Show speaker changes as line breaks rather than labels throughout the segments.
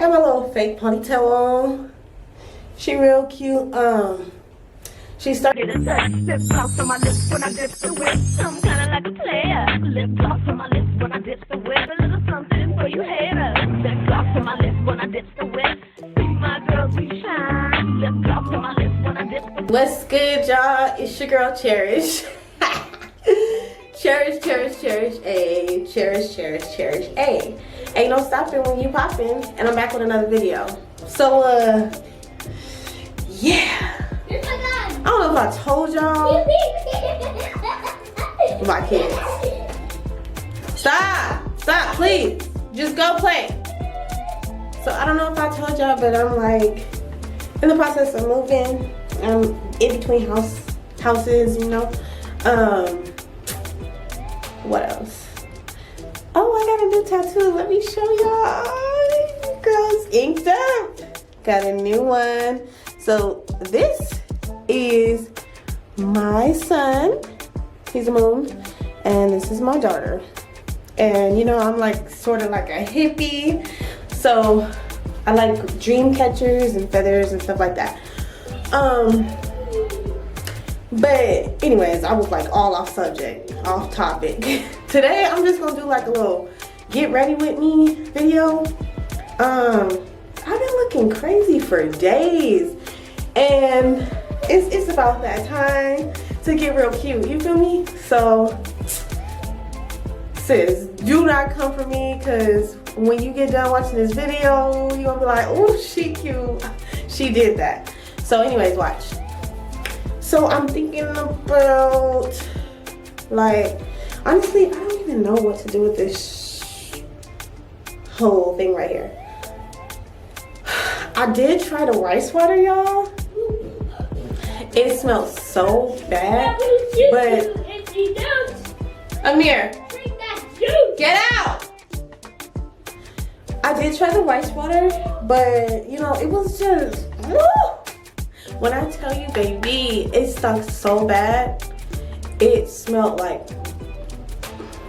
got my little fake ponytail on. She real cute. She started
Lip gloss on my lips when I dip the whip. I'm kinda like a player. Lip gloss on my lips when I dip the whip. A little something for you haters. Lip gloss on my lips when I dip the whip. Be my girl, be shine. Lip gloss on my lips when I dip the whip.
What's good, y'all? It's your girl Cherish. Cherish, cherish, cherish, ayy. Cherish, cherish, cherish, ayy. Ain't no stopping when you poppin', and I'm back with another video. So, yeah. I don't know if I told y'all. My kids. Stop, please. Just go play. So I don't know if I told y'all, but I'm like in the process of moving. I'm in between houses, you know. What else? Oh, I got a new tattoo. Let me show y'all. Girls inked up. Got a new one. So this is my son. He's a moon. And this is my daughter. And you know, I'm like sort of like a hippie. So I like dream catchers and feathers and stuff like that. But anyways, I was like all off subject, off topic. Today I'm just gonna do like a little get ready with me video. I've been looking crazy for days, and it's about that time to get real cute, you feel me? So sis, do not come for me, because when you get done watching this video, you're gonna be like, oh, she cute, she did that. So anyways, watch. So I'm thinking about, like, honestly, I don't even know what to do with this whole thing right here. I did try the rice water, y'all. It smells so bad, but Amir, get out. I did try the rice water, but you know, it was just, when I tell you, baby, it stunk so bad. It smelled like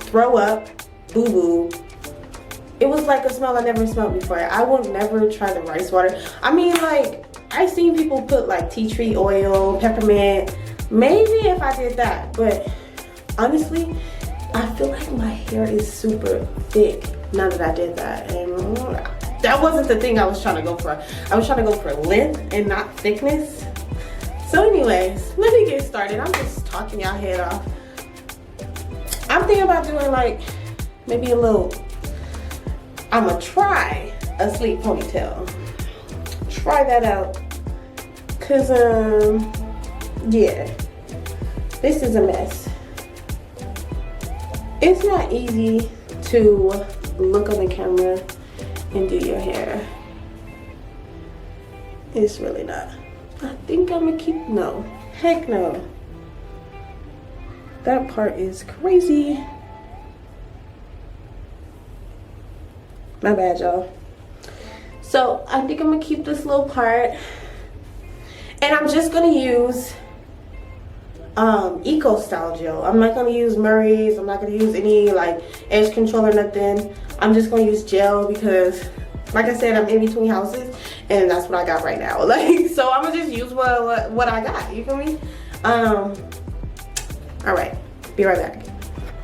throw up, boo-boo. It was like a smell I never smelled before. I would never try the rice water. I mean, like, I've seen people put like tea tree oil, peppermint. Maybe if I did that, but honestly, I feel like my hair is super thick now that I did that. And that wasn't the thing I was trying to go for. I was trying to go for length and not thickness. So anyways, let me get started. I'm just talking y'all head off. I'm thinking about doing like maybe a little, I'ma try a sleek ponytail. Try that out. Cause yeah, this is a mess. It's not easy to look on the camera and do your hair. It's really not. I think I'm gonna keep, no, heck no. That part is crazy. My bad, y'all. So I think I'm gonna keep this little part, and I'm just gonna use Eco Style gel. I'm not gonna use Murray's. I'm not gonna use any like edge control or nothing. I'm just gonna use gel because, like I said, I'm in between houses, and that's what I got right now. Like, so I'm gonna just use what I got. You feel me? All right, be right back.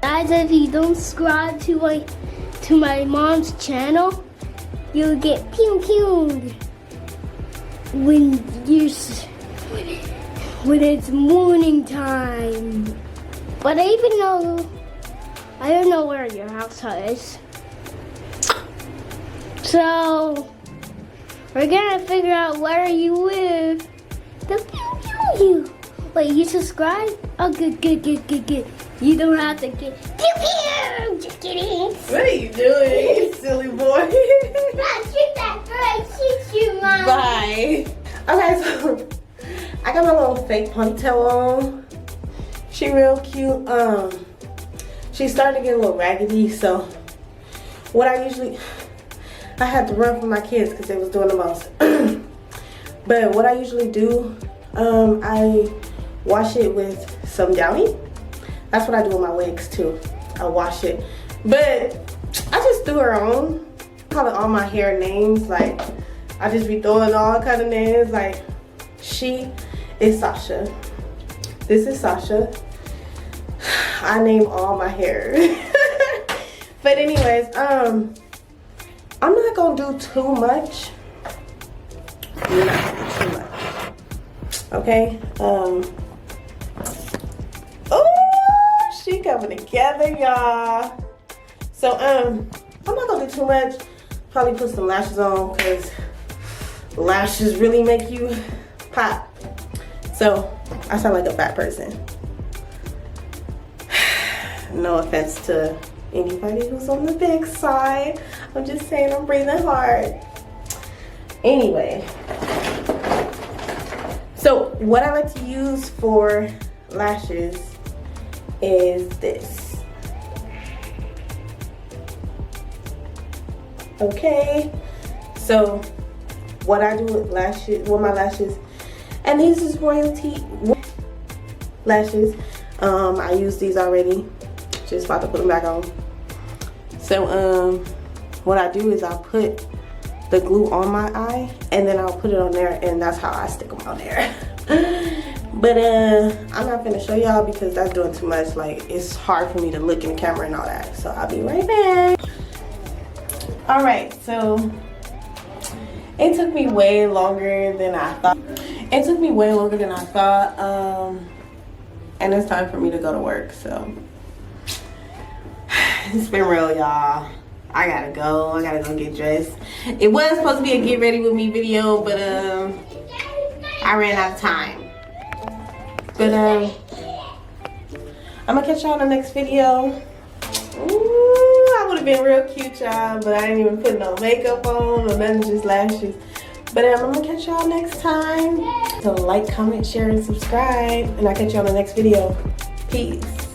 Guys, if you don't subscribe to my mom's channel, you'll get pew pew when it's morning time. But I don't know where your house is. So we're gonna figure out where you live. The pew pew you. Wait, you subscribe? Oh, good. You don't have to get pew pew. Just kidding.
What are you doing, you silly boy?
Shoot that girl. Shoot you, Mom.
Bye. Okay, so I got my little fake ponytail on. She real cute. She's starting to get a little raggedy, so what I had to run from my kids because they was doing the most. But what I usually do, I wash it with some Downy. That's what I do with my wigs too. I wash it. But I just threw her on. calling all my hair names. Like, I just be throwing all kind of names. Like, she is Sasha. This is Sasha. I name all my hair. But anyways, I'm not gonna do too much. We're not gonna do too much. Okay. Oh, she coming together, y'all. So I'm not gonna do too much. Probably put some lashes on because lashes really make you pop. So I sound like a fat person. No offense to anybody who's on the big side. I'm just saying I'm breathing hard. Anyway, so what I like to use for lashes is this. Okay, so what I do with lashes, with my lashes, and these is royalty lashes. I use these already. Just about to put them back on. So what I do is I put the glue on my eye and then I'll put it on there, and that's how I stick them on there. But I'm not gonna show y'all because that's doing too much. Like, it's hard for me to look in the camera and all that. So I'll be right back. All right, so it took me way longer than I thought. And it's time for me to go to work, so it's been real, y'all. I gotta go get dressed. It was supposed to be a get ready with me video, but I ran out of time. But I'm gonna catch y'all in the next video. Ooh, I would have been real cute, y'all, but I didn't even put no makeup on or nothing, just lashes. But I'm gonna catch y'all next time. So like, comment, share, and subscribe, and I'll catch you on the next video. Peace.